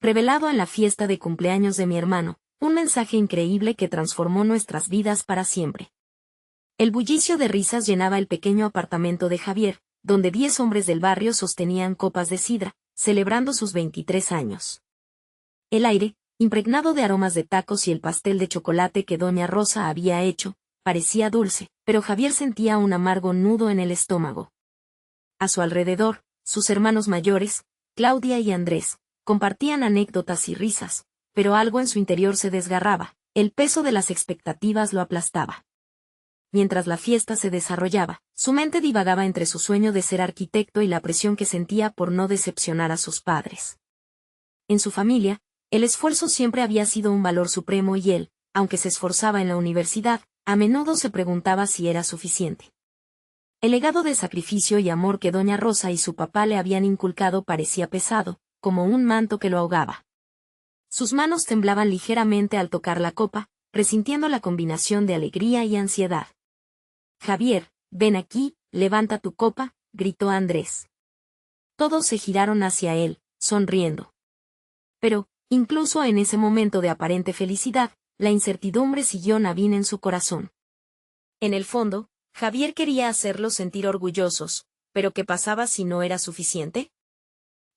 revelado en la fiesta de cumpleaños de mi hermano, un mensaje increíble que transformó nuestras vidas para siempre. El bullicio de risas llenaba el pequeño apartamento de Javier, donde 10 hombres del barrio sostenían copas de sidra, celebrando sus 23 años. El aire, impregnado de aromas de tacos y el pastel de chocolate que doña Rosa había hecho, parecía dulce, pero Javier sentía un amargo nudo en el estómago. A su alrededor, sus hermanos mayores, Claudia y Andrés, compartían anécdotas y risas, pero algo en su interior se desgarraba, el peso de las expectativas lo aplastaba. Mientras la fiesta se desarrollaba, su mente divagaba entre su sueño de ser arquitecto y la presión que sentía por no decepcionar a sus padres. En su familia, el esfuerzo siempre había sido un valor supremo y él, aunque se esforzaba en la universidad, a menudo se preguntaba si era suficiente. El legado de sacrificio y amor que doña Rosa y su papá le habían inculcado parecía pesado, como un manto que lo ahogaba. Sus manos temblaban ligeramente al tocar la copa, resintiendo la combinación de alegría y ansiedad. «Javier, ven aquí, levanta tu copa», gritó Andrés. Todos se giraron hacia él, sonriendo. Pero, incluso en ese momento de aparente felicidad, la incertidumbre siguió Navin en su corazón. En el fondo, Javier quería hacerlos sentir orgullosos, pero ¿qué pasaba si no era suficiente?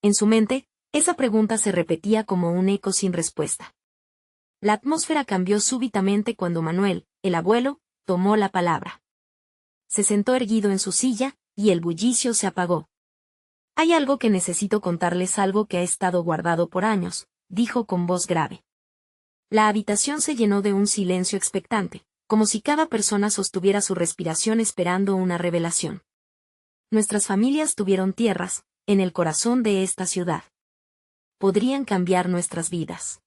En su mente, esa pregunta se repetía como un eco sin respuesta. La atmósfera cambió súbitamente cuando Manuel, el abuelo, tomó la palabra. Se sentó erguido en su silla, y el bullicio se apagó. «Hay algo que necesito contarles, algo que ha estado guardado por años», dijo con voz grave. La habitación se llenó de un silencio expectante, como si cada persona sostuviera su respiración esperando una revelación. Nuestras familias tuvieron tierras, en el corazón de esta ciudad. Podrían cambiar nuestras vidas.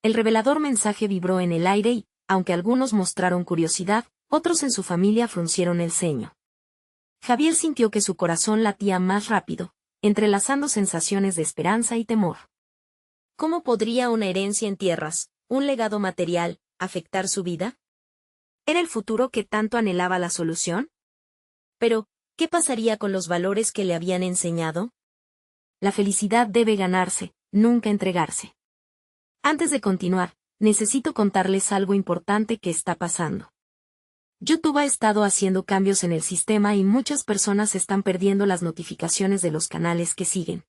El revelador mensaje vibró en el aire y, aunque algunos mostraron curiosidad, otros en su familia fruncieron el ceño. Javier sintió que su corazón latía más rápido, entrelazando sensaciones de esperanza y temor. ¿Cómo podría una herencia en tierras, un legado material, afectar su vida? ¿Era el futuro que tanto anhelaba la solución? Pero, ¿qué pasaría con los valores que le habían enseñado? La felicidad debe ganarse, nunca entregarse. Antes de continuar, necesito contarles algo importante que está pasando. YouTube ha estado haciendo cambios en el sistema y muchas personas están perdiendo las notificaciones de los canales que siguen.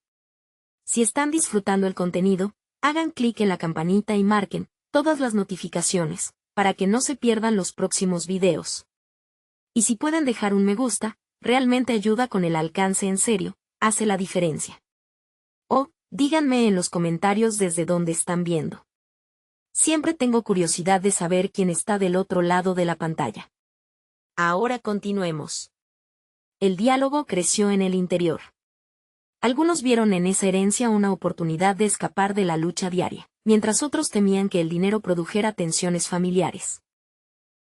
Si están disfrutando el contenido, hagan clic en la campanita y marquen todas las notificaciones, para que no se pierdan los próximos videos. Y si pueden dejar un me gusta, realmente ayuda con el alcance, en serio, hace la diferencia. O, díganme en los comentarios desde dónde están viendo. Siempre tengo curiosidad de saber quién está del otro lado de la pantalla. Ahora continuemos. El diálogo creció en el interior. Algunos vieron en esa herencia una oportunidad de escapar de la lucha diaria, mientras otros temían que el dinero produjera tensiones familiares.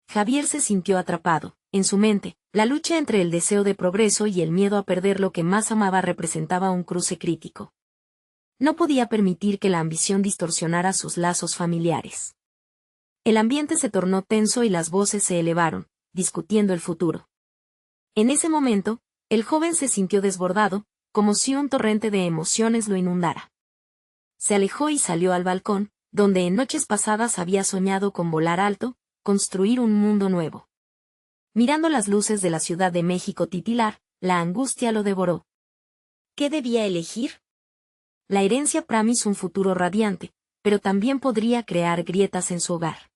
Javier se sintió atrapado. En su mente, la lucha entre el deseo de progreso y el miedo a perder lo que más amaba representaba un cruce crítico. No podía permitir que la ambición distorsionara sus lazos familiares. El ambiente se tornó tenso y las voces se elevaron, discutiendo el futuro. En ese momento, el joven se sintió desbordado, como si un torrente de emociones lo inundara. Se alejó y salió al balcón, donde en noches pasadas había soñado con volar alto, construir un mundo nuevo. Mirando las luces de la Ciudad de México titilar, la angustia lo devoró. ¿Qué debía elegir? La herencia prometía un futuro radiante, pero también podría crear grietas en su hogar.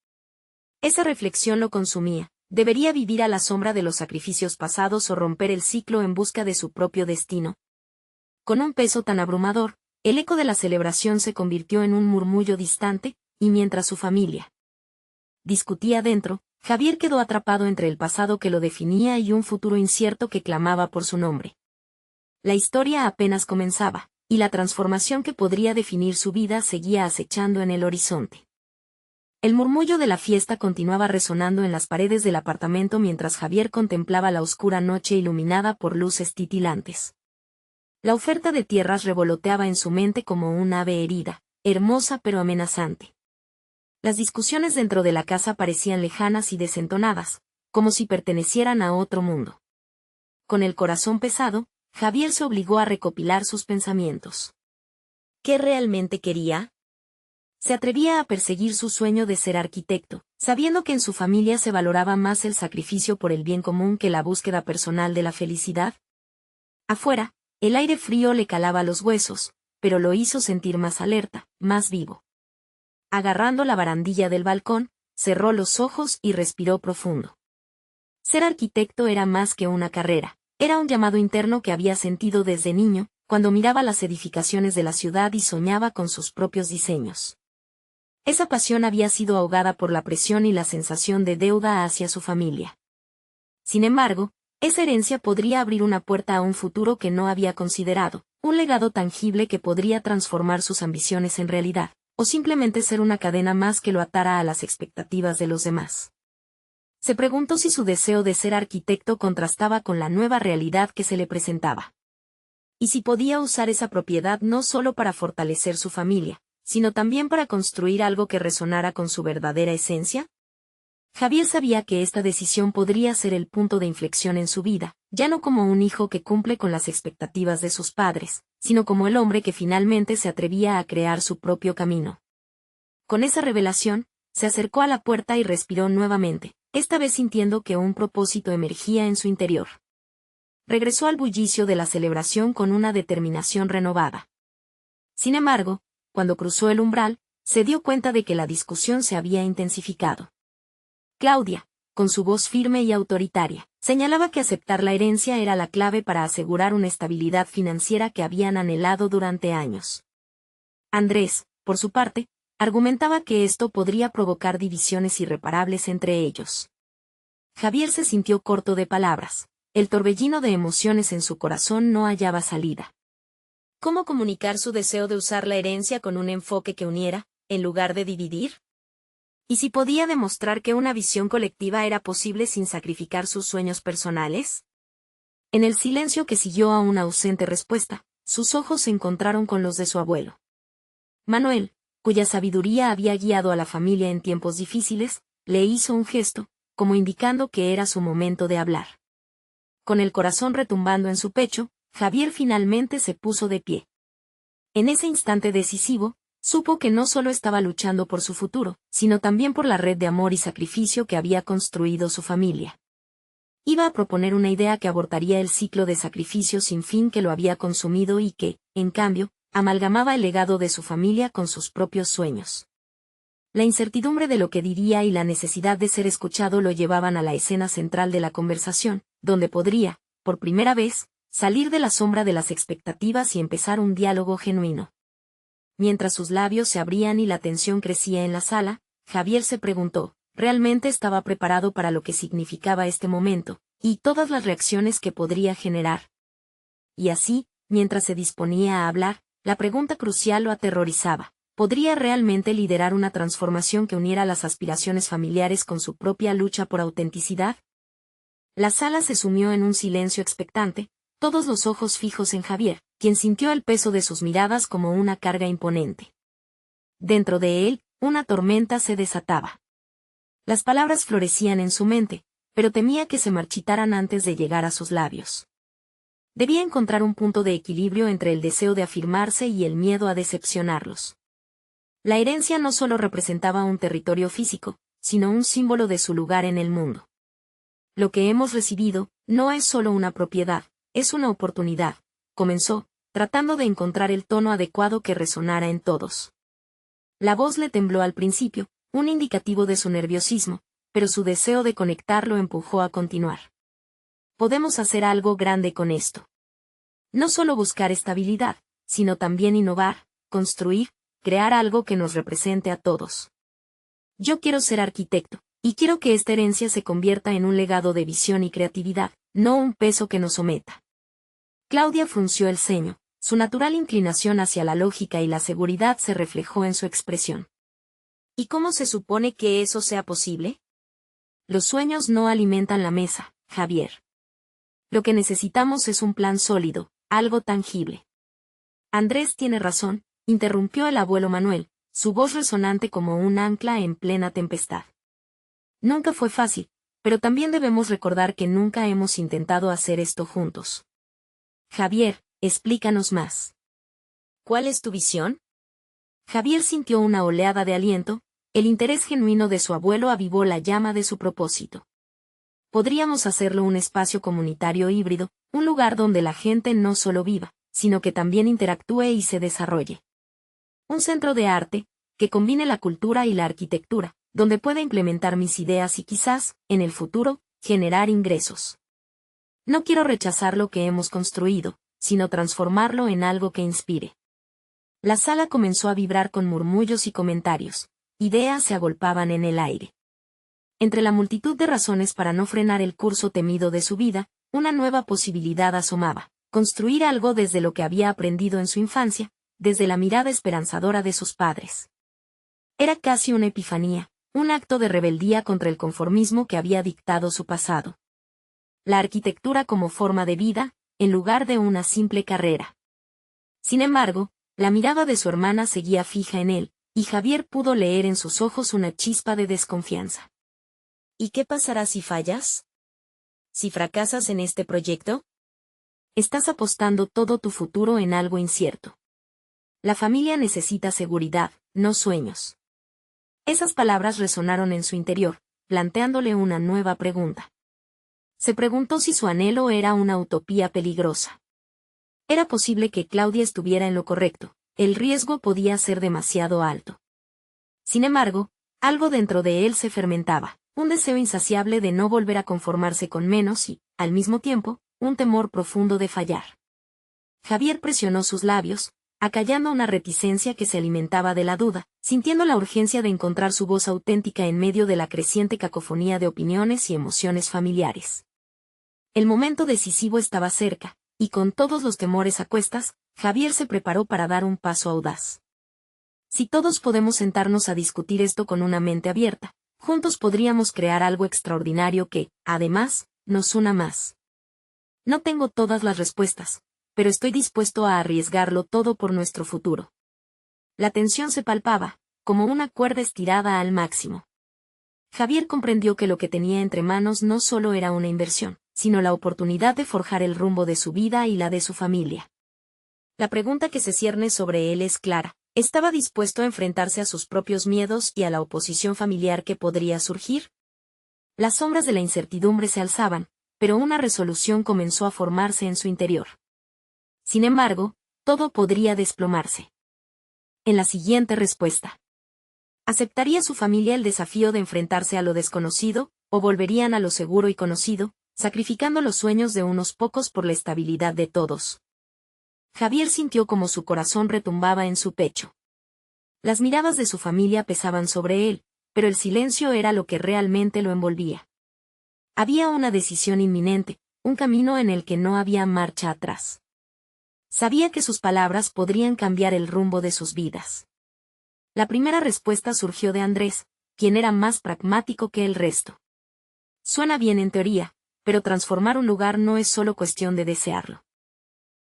Esa reflexión lo consumía. ¿Debería vivir a la sombra de los sacrificios pasados o romper el ciclo en busca de su propio destino? Con un peso tan abrumador, el eco de la celebración se convirtió en un murmullo distante, y mientras su familia discutía dentro, Javier quedó atrapado entre el pasado que lo definía y un futuro incierto que clamaba por su nombre. La historia apenas comenzaba, y la transformación que podría definir su vida seguía acechando en el horizonte. El murmullo de la fiesta continuaba resonando en las paredes del apartamento mientras Javier contemplaba la oscura noche iluminada por luces titilantes. La oferta de tierras revoloteaba en su mente como un ave herida, hermosa pero amenazante. Las discusiones dentro de la casa parecían lejanas y desentonadas, como si pertenecieran a otro mundo. Con el corazón pesado, Javier se obligó a recopilar sus pensamientos. ¿qué realmente quería? Se atrevía a perseguir su sueño de ser arquitecto, sabiendo que en su familia se valoraba más el sacrificio por el bien común que la búsqueda personal de la felicidad. Afuera, el aire frío le calaba los huesos, pero lo hizo sentir más alerta, más vivo. Agarrando la barandilla del balcón, cerró los ojos y respiró profundo. Ser arquitecto era más que una carrera, era un llamado interno que había sentido desde niño, cuando miraba las edificaciones de la ciudad y soñaba con sus propios diseños. Esa pasión había sido ahogada por la presión y la sensación de deuda hacia su familia. Sin embargo, esa herencia podría abrir una puerta a un futuro que no había considerado, un legado tangible que podría transformar sus ambiciones en realidad, o simplemente ser una cadena más que lo atara a las expectativas de los demás. Se preguntó si su deseo de ser arquitecto contrastaba con la nueva realidad que se le presentaba. Y si podía usar esa propiedad no solo para fortalecer su familia, sino también para construir algo que resonara con su verdadera esencia. Javier sabía que esta decisión podría ser el punto de inflexión en su vida, ya no como un hijo que cumple con las expectativas de sus padres, sino como el hombre que finalmente se atrevía a crear su propio camino. Con esa revelación, se acercó a la puerta y respiró nuevamente, esta vez sintiendo que un propósito emergía en su interior. Regresó al bullicio de la celebración con una determinación renovada. Sin embargo, cuando cruzó el umbral, se dio cuenta de que la discusión se había intensificado. Claudia, con su voz firme y autoritaria, señalaba que aceptar la herencia era la clave para asegurar una estabilidad financiera que habían anhelado durante años. Andrés, por su parte, argumentaba que esto podría provocar divisiones irreparables entre ellos. Javier se sintió corto de palabras. El torbellino de emociones en su corazón no hallaba salida. ¿Cómo comunicar su deseo de usar la herencia con un enfoque que uniera, en lugar de dividir? ¿Y si podía demostrar que una visión colectiva era posible sin sacrificar sus sueños personales? En el silencio que siguió a una ausente respuesta, sus ojos se encontraron con los de su abuelo. Manuel, cuya sabiduría había guiado a la familia en tiempos difíciles, le hizo un gesto, como indicando que era su momento de hablar. Con el corazón retumbando en su pecho, Javier finalmente se puso de pie. En ese instante decisivo, supo que no solo estaba luchando por su futuro, sino también por la red de amor y sacrificio que había construido su familia. Iba a proponer una idea que abortaría el ciclo de sacrificio sin fin que lo había consumido y que, en cambio, amalgamaba el legado de su familia con sus propios sueños. La incertidumbre de lo que diría y la necesidad de ser escuchado lo llevaban a la escena central de la conversación, donde podría, por primera vez, salir de la sombra de las expectativas y empezar un diálogo genuino. Mientras sus labios se abrían y la tensión crecía en la sala, Javier se preguntó, ¿realmente estaba preparado para lo que significaba este momento, y todas las reacciones que podría generar? Y así, mientras se disponía a hablar, la pregunta crucial lo aterrorizaba. ¿Podría realmente liderar una transformación que uniera las aspiraciones familiares con su propia lucha por autenticidad? La sala se sumió en un silencio expectante, todos los ojos fijos en Javier, quien sintió el peso de sus miradas como una carga imponente. Dentro de él, una tormenta se desataba. Las palabras florecían en su mente, pero temía que se marchitaran antes de llegar a sus labios. Debía encontrar un punto de equilibrio entre el deseo de afirmarse y el miedo a decepcionarlos. La herencia no solo representaba un territorio físico, sino un símbolo de su lugar en el mundo. Lo que hemos recibido, no es solo una propiedad, es una oportunidad, comenzó, tratando de encontrar el tono adecuado que resonara en todos. La voz le tembló al principio, un indicativo de su nerviosismo, pero su deseo de conectar lo empujó a continuar. Podemos hacer algo grande con esto. No solo buscar estabilidad, sino también innovar, construir, crear algo que nos represente a todos. Yo quiero ser arquitecto, y quiero que esta herencia se convierta en un legado de visión y creatividad, no un peso que nos someta. Claudia frunció el ceño, su natural inclinación hacia la lógica y la seguridad se reflejó en su expresión. ¿Y cómo se supone que eso sea posible? Los sueños no alimentan la mesa, Javier. Lo que necesitamos es un plan sólido, algo tangible. Andrés tiene razón, interrumpió el abuelo Manuel, su voz resonante como un ancla en plena tempestad. Nunca fue fácil, pero también debemos recordar que nunca hemos intentado hacer esto juntos. Javier, explícanos más. ¿Cuál es tu visión? Javier sintió una oleada de aliento, el interés genuino de su abuelo avivó la llama de su propósito. Podríamos hacerlo un espacio comunitario híbrido, un lugar donde la gente no solo viva, sino que también interactúe y se desarrolle. Un centro de arte, que combine la cultura y la arquitectura, donde pueda implementar mis ideas y quizás, en el futuro, generar ingresos. No quiero rechazar lo que hemos construido, sino transformarlo en algo que inspire. La sala comenzó a vibrar con murmullos y comentarios. Ideas se agolpaban en el aire. Entre la multitud de razones para no frenar el curso temido de su vida, una nueva posibilidad asomaba: construir algo desde lo que había aprendido en su infancia, desde la mirada esperanzadora de sus padres. Era casi una epifanía, un acto de rebeldía contra el conformismo que había dictado su pasado. La arquitectura como forma de vida, en lugar de una simple carrera. Sin embargo, la mirada de su hermana seguía fija en él, y Javier pudo leer en sus ojos una chispa de desconfianza. ¿Y qué pasará si fallas? ¿Si fracasas en este proyecto? Estás apostando todo tu futuro en algo incierto. La familia necesita seguridad, no sueños. Esas palabras resonaron en su interior, planteándole una nueva pregunta. Se preguntó si su anhelo era una utopía peligrosa. Era posible que Claudia estuviera en lo correcto, el riesgo podía ser demasiado alto. Sin embargo, algo dentro de él se fermentaba, un deseo insaciable de no volver a conformarse con menos y, al mismo tiempo, un temor profundo de fallar. Javier presionó sus labios, acallando una reticencia que se alimentaba de la duda, sintiendo la urgencia de encontrar su voz auténtica en medio de la creciente cacofonía de opiniones y emociones familiares. El momento decisivo estaba cerca, y con todos los temores a cuestas, Javier se preparó para dar un paso audaz. Si todos podemos sentarnos a discutir esto con una mente abierta, juntos podríamos crear algo extraordinario que, además, nos una más. No tengo todas las respuestas, pero estoy dispuesto a arriesgarlo todo por nuestro futuro. La tensión se palpaba, como una cuerda estirada al máximo. Javier comprendió que lo que tenía entre manos no solo era una inversión, sino la oportunidad de forjar el rumbo de su vida y la de su familia. La pregunta que se cierne sobre él es clara: ¿estaba dispuesto a enfrentarse a sus propios miedos y a la oposición familiar que podría surgir? Las sombras de la incertidumbre se alzaban, pero una resolución comenzó a formarse en su interior. Sin embargo, todo podría desplomarse. En la siguiente respuesta. ¿Aceptaría su familia el desafío de enfrentarse a lo desconocido, o volverían a lo seguro y conocido, sacrificando los sueños de unos pocos por la estabilidad de todos? Javier sintió como su corazón retumbaba en su pecho. Las miradas de su familia pesaban sobre él, pero el silencio era lo que realmente lo envolvía. Había una decisión inminente, un camino en el que no había marcha atrás. Sabía que sus palabras podrían cambiar el rumbo de sus vidas. La primera respuesta surgió de Andrés, quien era más pragmático que el resto. Suena bien en teoría, pero transformar un lugar no es solo cuestión de desearlo.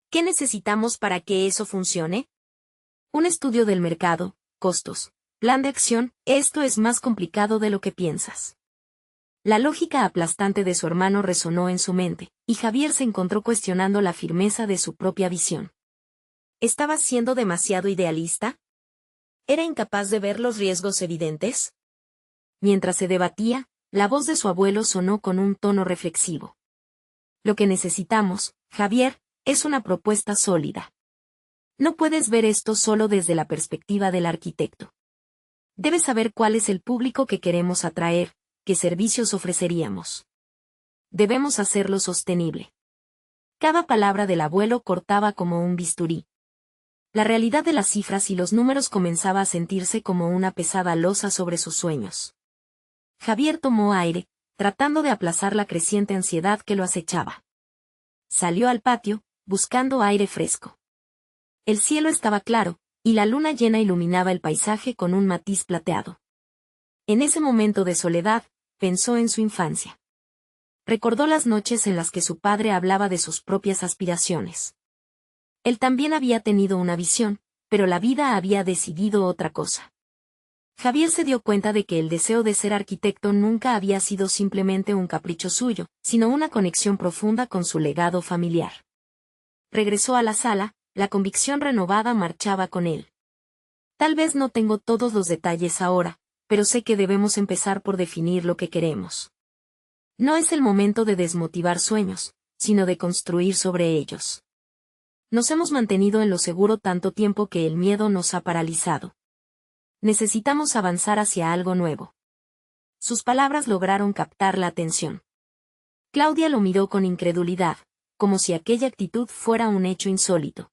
¿Qué necesitamos para que eso funcione? Un estudio del mercado, costos, plan de acción. Esto es más complicado de lo que piensas. La lógica aplastante de su hermano resonó en su mente, y Javier se encontró cuestionando la firmeza de su propia visión. ¿Estaba siendo demasiado idealista? ¿Era incapaz de ver los riesgos evidentes? Mientras se debatía, la voz de su abuelo sonó con un tono reflexivo. Lo que necesitamos, Javier, es una propuesta sólida. No puedes ver esto solo desde la perspectiva del arquitecto. Debes saber cuál es el público que queremos atraer, qué servicios ofreceríamos. Debemos hacerlo sostenible. Cada palabra del abuelo cortaba como un bisturí. La realidad de las cifras y los números comenzaba a sentirse como una pesada losa sobre sus sueños. Javier tomó aire, tratando de aplazar la creciente ansiedad que lo acechaba. Salió al patio, buscando aire fresco. El cielo estaba claro, y la luna llena iluminaba el paisaje con un matiz plateado. En ese momento de soledad, pensó en su infancia. Recordó las noches en las que su padre hablaba de sus propias aspiraciones. Él también había tenido una visión, pero la vida había decidido otra cosa. Javier se dio cuenta de que el deseo de ser arquitecto nunca había sido simplemente un capricho suyo, sino una conexión profunda con su legado familiar. Regresó a la sala, La convicción renovada marchaba con él. Tal vez no tengo todos los detalles ahora, pero sé que debemos empezar por definir lo que queremos. No es el momento de desmotivar sueños, sino de construir sobre ellos. Nos hemos mantenido en lo seguro tanto tiempo que el miedo nos ha paralizado. Necesitamos avanzar hacia algo nuevo. Sus palabras lograron captar la atención. Claudia lo miró con incredulidad, como si aquella actitud fuera un hecho insólito.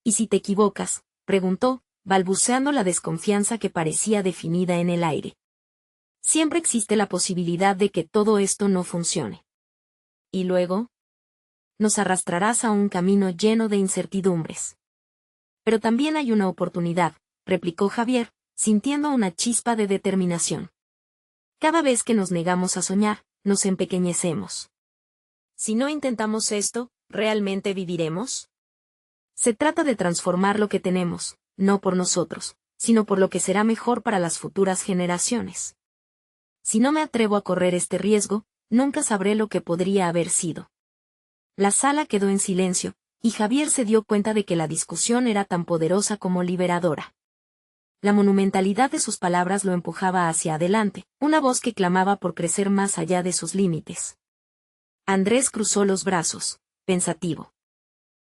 ¿Y si te equivocas?, preguntó, balbuceando la desconfianza que parecía definida en el aire. Siempre existe la posibilidad de que todo esto no funcione. ¿Y luego? Nos arrastrarás a un camino lleno de incertidumbres. Pero también hay una oportunidad, replicó Javier, sintiendo una chispa de determinación. Cada vez que nos negamos a soñar, nos empequeñecemos. Si no intentamos esto, ¿realmente viviremos? Se trata de transformar lo que tenemos, no por nosotros, sino por lo que será mejor para las futuras generaciones. Si no me atrevo a correr este riesgo, nunca sabré lo que podría haber sido. La sala quedó en silencio, y Javier se dio cuenta de que la discusión era tan poderosa como liberadora. La monumentalidad de sus palabras lo empujaba hacia adelante, una voz que clamaba por crecer más allá de sus límites. Andrés cruzó los brazos, pensativo.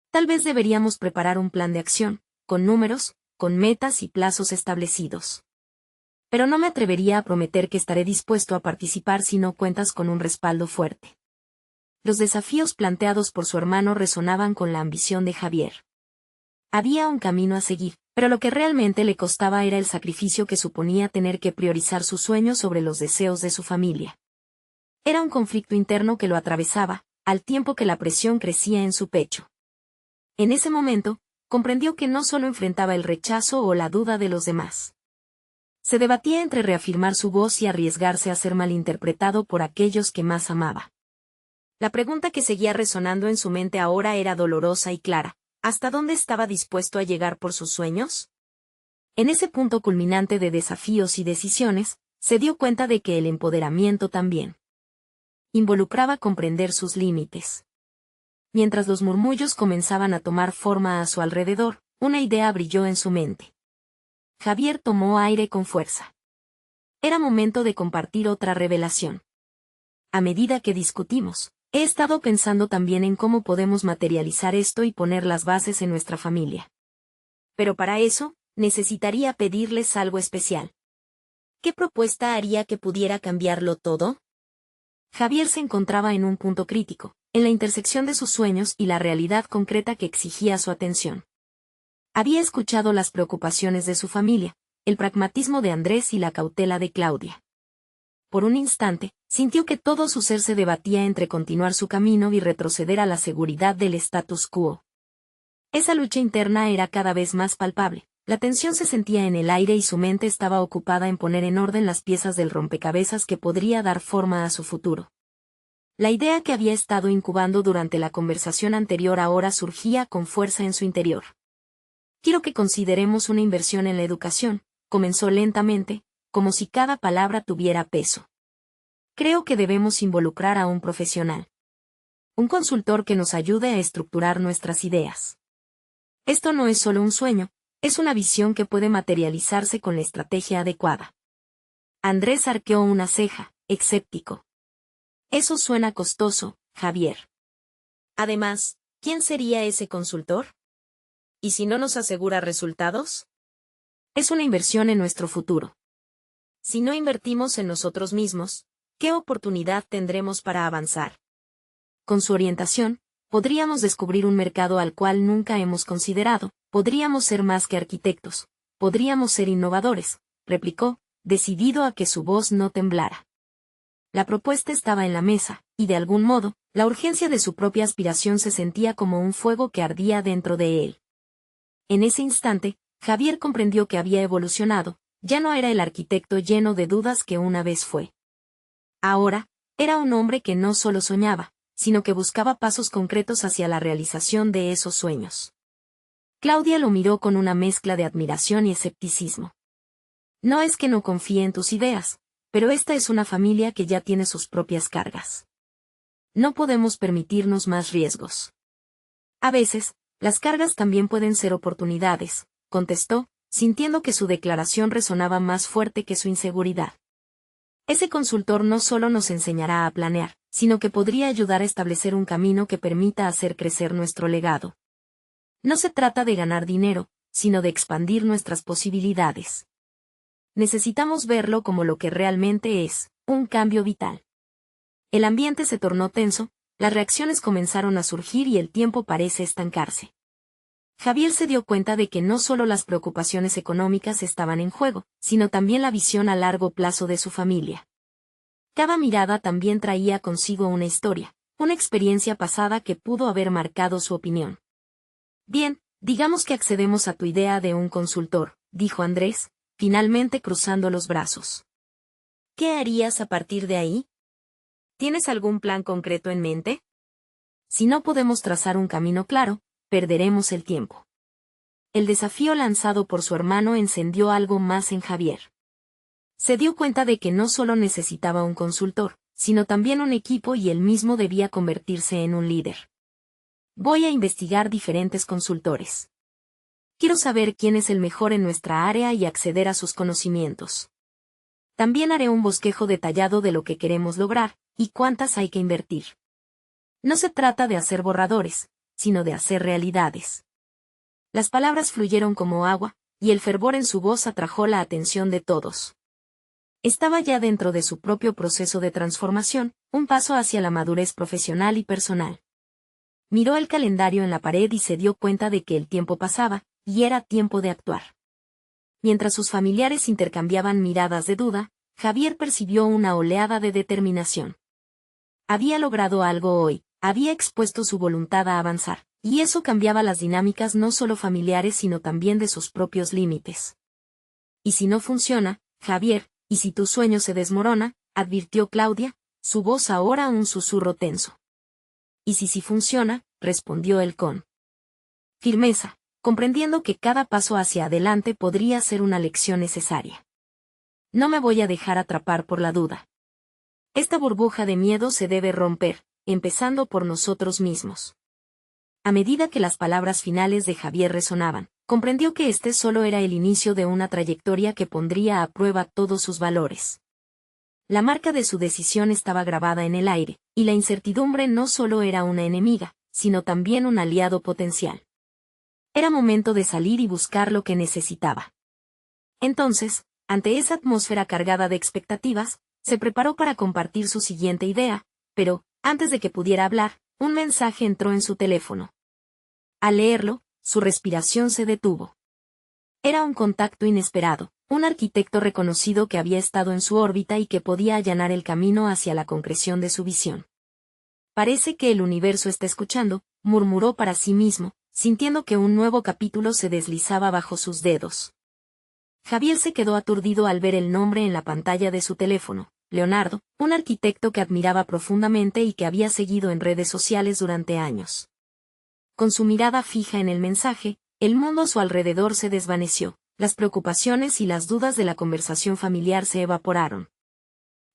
Tal vez deberíamos preparar un plan de acción, con números, con metas y plazos establecidos. Pero no me atrevería a prometer que estaré dispuesto a participar si no cuentas con un respaldo fuerte. Los desafíos planteados por su hermano resonaban con la ambición de Javier. Había un camino a seguir, pero lo que realmente le costaba era el sacrificio que suponía tener que priorizar sus sueños sobre los deseos de su familia. Era un conflicto interno que lo atravesaba, al tiempo que la presión crecía en su pecho. En ese momento, comprendió que no solo enfrentaba el rechazo o la duda de los demás. Se debatía entre reafirmar su voz y arriesgarse a ser malinterpretado por aquellos que más amaba. La pregunta que seguía resonando en su mente ahora era dolorosa y clara. ¿Hasta dónde estaba dispuesto a llegar por sus sueños? En ese punto culminante de desafíos y decisiones, se dio cuenta de que el empoderamiento también involucraba comprender sus límites. Mientras los murmullos comenzaban a tomar forma a su alrededor, una idea brilló en su mente. Javier tomó aire con fuerza. Era momento de compartir otra revelación. A medida que discutimos, he estado pensando también en cómo podemos materializar esto y poner las bases en nuestra familia. Pero para eso, necesitaría pedirles algo especial. ¿Qué propuesta haría que pudiera cambiarlo todo? Javier se encontraba en un punto crítico, en la intersección de sus sueños y la realidad concreta que exigía su atención. Había escuchado las preocupaciones de su familia, el pragmatismo de Andrés y la cautela de Claudia. Por un instante, sintió que todo su ser se debatía entre continuar su camino y retroceder a la seguridad del status quo. Esa lucha interna era cada vez más palpable, la tensión se sentía en el aire y su mente estaba ocupada en poner en orden las piezas del rompecabezas que podría dar forma a su futuro. La idea que había estado incubando durante la conversación anterior ahora surgía con fuerza en su interior. Quiero que consideremos una inversión en la educación, comenzó lentamente, como si cada palabra tuviera peso. Creo que debemos involucrar a un profesional. Un consultor que nos ayude a estructurar nuestras ideas. Esto no es solo un sueño, es una visión que puede materializarse con la estrategia adecuada. Andrés arqueó una ceja, escéptico. Eso suena costoso, Javier. Además, ¿quién sería ese consultor? ¿Y si no nos asegura resultados? Es una inversión en nuestro futuro. Si no invertimos en nosotros mismos, ¿qué oportunidad tendremos para avanzar? Con su orientación, podríamos descubrir un mercado al cual nunca hemos considerado, podríamos ser más que arquitectos, podríamos ser innovadores, replicó, decidido a que su voz no temblara. La propuesta estaba en la mesa, y de algún modo, la urgencia de su propia aspiración se sentía como un fuego que ardía dentro de él. En ese instante, Javier comprendió que había evolucionado, ya no era el arquitecto lleno de dudas que una vez fue. Ahora, era un hombre que no solo soñaba, sino que buscaba pasos concretos hacia la realización de esos sueños. Claudia lo miró con una mezcla de admiración y escepticismo. No es que no confíe en tus ideas, pero esta es una familia que ya tiene sus propias cargas. No podemos permitirnos más riesgos. A veces, Las cargas también pueden ser oportunidades, contestó, sintiendo que su declaración resonaba más fuerte que su inseguridad. Ese consultor no solo nos enseñará a planear, sino que podría ayudar a establecer un camino que permita hacer crecer nuestro legado. No se trata de ganar dinero, sino de expandir nuestras posibilidades. Necesitamos verlo como lo que realmente es, un cambio vital. El ambiente se tornó tenso, las reacciones comenzaron a surgir y el tiempo parece estancarse. Javier se dio cuenta de que no solo las preocupaciones económicas estaban en juego, sino también la visión a largo plazo de su familia. Cada mirada también traía consigo una historia, una experiencia pasada que pudo haber marcado su opinión. Bien, digamos que accedemos a tu idea de un consultor, dijo Andrés, finalmente cruzando los brazos. ¿Qué harías a partir de ahí? ¿Tienes algún plan concreto en mente? Si no podemos trazar un camino claro, perderemos el tiempo. El desafío lanzado por su hermano encendió algo más en Javier. Se dio cuenta de que no solo necesitaba un consultor, sino también un equipo y él mismo debía convertirse en un líder. Voy a investigar diferentes consultores. Quiero saber quién es el mejor en nuestra área y acceder a sus conocimientos. También haré un bosquejo detallado de lo que queremos lograr, y cuántas hay que invertir. No se trata de hacer borradores, sino de hacer realidades. Las palabras fluyeron como agua, y el fervor en su voz atrajo la atención de todos. Estaba ya dentro de su propio proceso de transformación, un paso hacia la madurez profesional y personal. Miró el calendario en la pared y se dio cuenta de que el tiempo pasaba, y era tiempo de actuar. Mientras sus familiares intercambiaban miradas de duda, Javier percibió una oleada de determinación. Había logrado algo hoy, había expuesto su voluntad a avanzar, y eso cambiaba las dinámicas no solo familiares sino también de sus propios límites. Y si no funciona, Javier, y si tu sueño se desmorona, advirtió Claudia, su voz ahora un susurro tenso. Y si sí funciona, respondió él con firmeza, comprendiendo que cada paso hacia adelante podría ser una lección necesaria. No me voy a dejar atrapar por la duda. Esta burbuja de miedo se debe romper, empezando por nosotros mismos. A medida que las palabras finales de Javier resonaban, comprendió que este solo era el inicio de una trayectoria que pondría a prueba todos sus valores. La marca de su decisión estaba grabada en el aire, y la incertidumbre no solo era una enemiga, sino también un aliado potencial. Era momento de salir y buscar lo que necesitaba. Entonces, ante esa atmósfera cargada de expectativas, se preparó para compartir su siguiente idea, pero, antes de que pudiera hablar, un mensaje entró en su teléfono. Al leerlo, su respiración se detuvo. Era un contacto inesperado, un arquitecto reconocido que había estado en su órbita y que podía allanar el camino hacia la concreción de su visión. Parece que el universo está escuchando, murmuró para sí mismo, sintiendo que un nuevo capítulo se deslizaba bajo sus dedos. Javier se quedó aturdido al ver el nombre en la pantalla de su teléfono, Leonardo, un arquitecto que admiraba profundamente y que había seguido en redes sociales durante años. Con su mirada fija en el mensaje, el mundo a su alrededor se desvaneció, las preocupaciones y las dudas de la conversación familiar se evaporaron.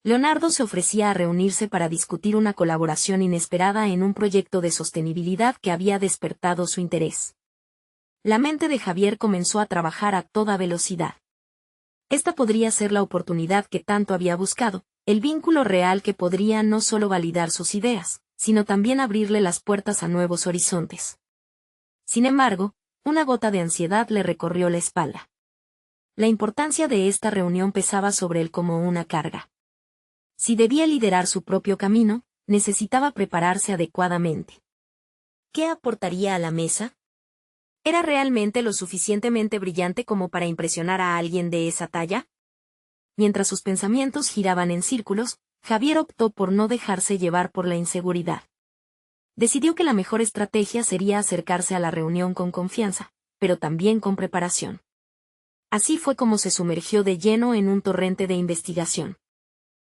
Leonardo se ofrecía a reunirse para discutir una colaboración inesperada en un proyecto de sostenibilidad que había despertado su interés. La mente de Javier comenzó a trabajar a toda velocidad. Esta podría ser la oportunidad que tanto había buscado, el vínculo real que podría no solo validar sus ideas, sino también abrirle las puertas a nuevos horizontes. Sin embargo, una gota de ansiedad le recorrió la espalda. La importancia de esta reunión pesaba sobre él como una carga. Si debía liderar su propio camino, necesitaba prepararse adecuadamente. ¿Qué aportaría a la mesa? ¿Era realmente lo suficientemente brillante como para impresionar a alguien de esa talla? Mientras sus pensamientos giraban en círculos, Javier optó por no dejarse llevar por la inseguridad. Decidió que la mejor estrategia sería acercarse a la reunión con confianza, pero también con preparación. Así fue como se sumergió de lleno en un torrente de investigación.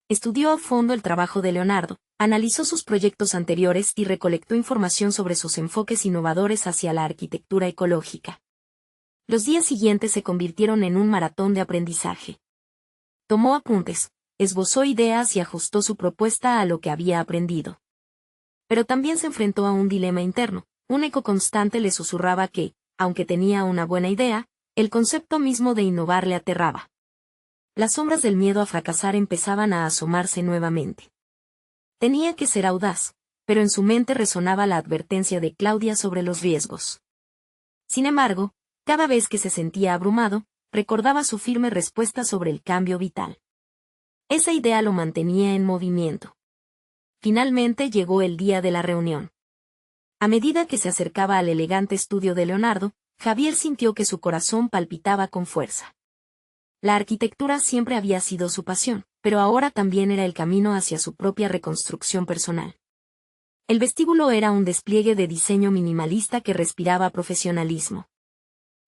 Estudió a fondo el trabajo de Leonardo, analizó sus proyectos anteriores y recolectó información sobre sus enfoques innovadores hacia la arquitectura ecológica. Los días siguientes se convirtieron en un maratón de aprendizaje. Tomó apuntes, esbozó ideas y ajustó su propuesta a lo que había aprendido. Pero también se enfrentó a un dilema interno, un eco constante le susurraba que, aunque tenía una buena idea, el concepto mismo de innovar le aterraba. Las sombras del miedo a fracasar empezaban a asomarse nuevamente. Tenía que ser audaz, pero en su mente resonaba la advertencia de Claudia sobre los riesgos. Sin embargo, cada vez que se sentía abrumado, recordaba su firme respuesta sobre el cambio vital. Esa idea lo mantenía en movimiento. Finalmente llegó el día de la reunión. A medida que se acercaba al elegante estudio de Leonardo, Javier sintió que su corazón palpitaba con fuerza. La arquitectura siempre había sido su pasión, pero ahora también era el camino hacia su propia reconstrucción personal. El vestíbulo era un despliegue de diseño minimalista que respiraba profesionalismo.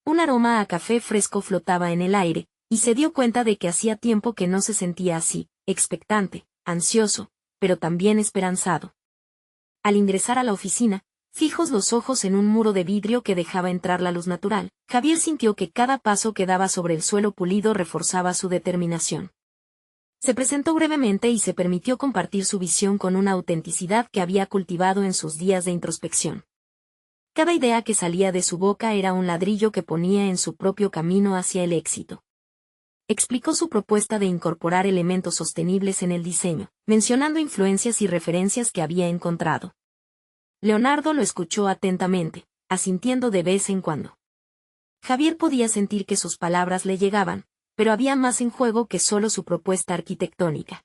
Un aroma a café fresco flotaba en el aire, y se dio cuenta de que hacía tiempo que no se sentía así, expectante, ansioso, pero también esperanzado. Al ingresar a la oficina, fijos los ojos en un muro de vidrio que dejaba entrar la luz natural, Javier sintió que cada paso que daba sobre el suelo pulido reforzaba su determinación. Se presentó brevemente y se permitió compartir su visión con una autenticidad que había cultivado en sus días de introspección. Cada idea que salía de su boca era un ladrillo que ponía en su propio camino hacia el éxito. Explicó su propuesta de incorporar elementos sostenibles en el diseño, mencionando influencias y referencias que había encontrado. Leonardo lo escuchó atentamente, asintiendo de vez en cuando. Javier podía sentir que sus palabras le llegaban, pero había más en juego que solo su propuesta arquitectónica.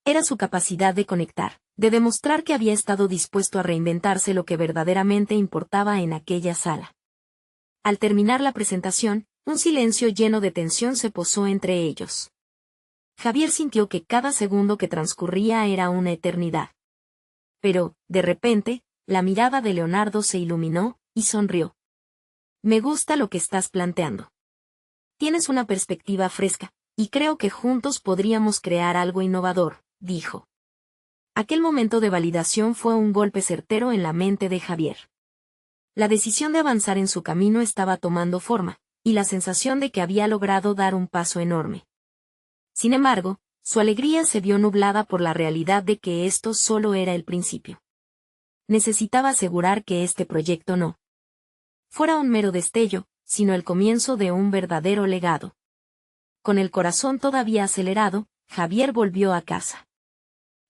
Era su capacidad de conectar, de demostrar que había estado dispuesto a reinventarse lo que verdaderamente importaba en aquella sala. Al terminar la presentación, un silencio lleno de tensión se posó entre ellos. Javier sintió que cada segundo que transcurría era una eternidad. Pero, de repente, la mirada de Leonardo se iluminó, y sonrió. Me gusta lo que estás planteando. Tienes una perspectiva fresca, y creo que juntos podríamos crear algo innovador, dijo. Aquel momento de validación fue un golpe certero en la mente de Javier. La decisión de avanzar en su camino estaba tomando forma, y la sensación de que había logrado dar un paso enorme. Sin embargo, su alegría se vio nublada por la realidad de que esto solo era el principio. Necesitaba asegurar que este proyecto no fuera un mero destello, sino el comienzo de un verdadero legado. Con el corazón todavía acelerado, Javier volvió a casa.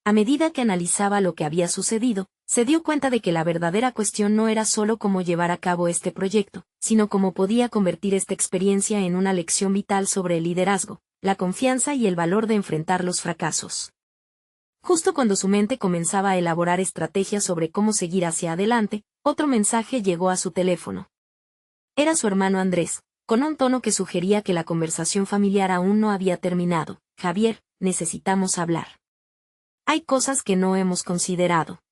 A medida que analizaba lo que había sucedido, se dio cuenta de que la verdadera cuestión no era solo cómo llevar a cabo este proyecto, sino cómo podía convertir esta experiencia en una lección vital sobre el liderazgo, la confianza y el valor de enfrentar los fracasos. Justo cuando su mente comenzaba a elaborar estrategias sobre cómo seguir hacia adelante, otro mensaje llegó a su teléfono. Era su hermano Andrés, con un tono que sugería que la conversación familiar aún no había terminado. Javier, necesitamos hablar. Hay cosas que no hemos considerado.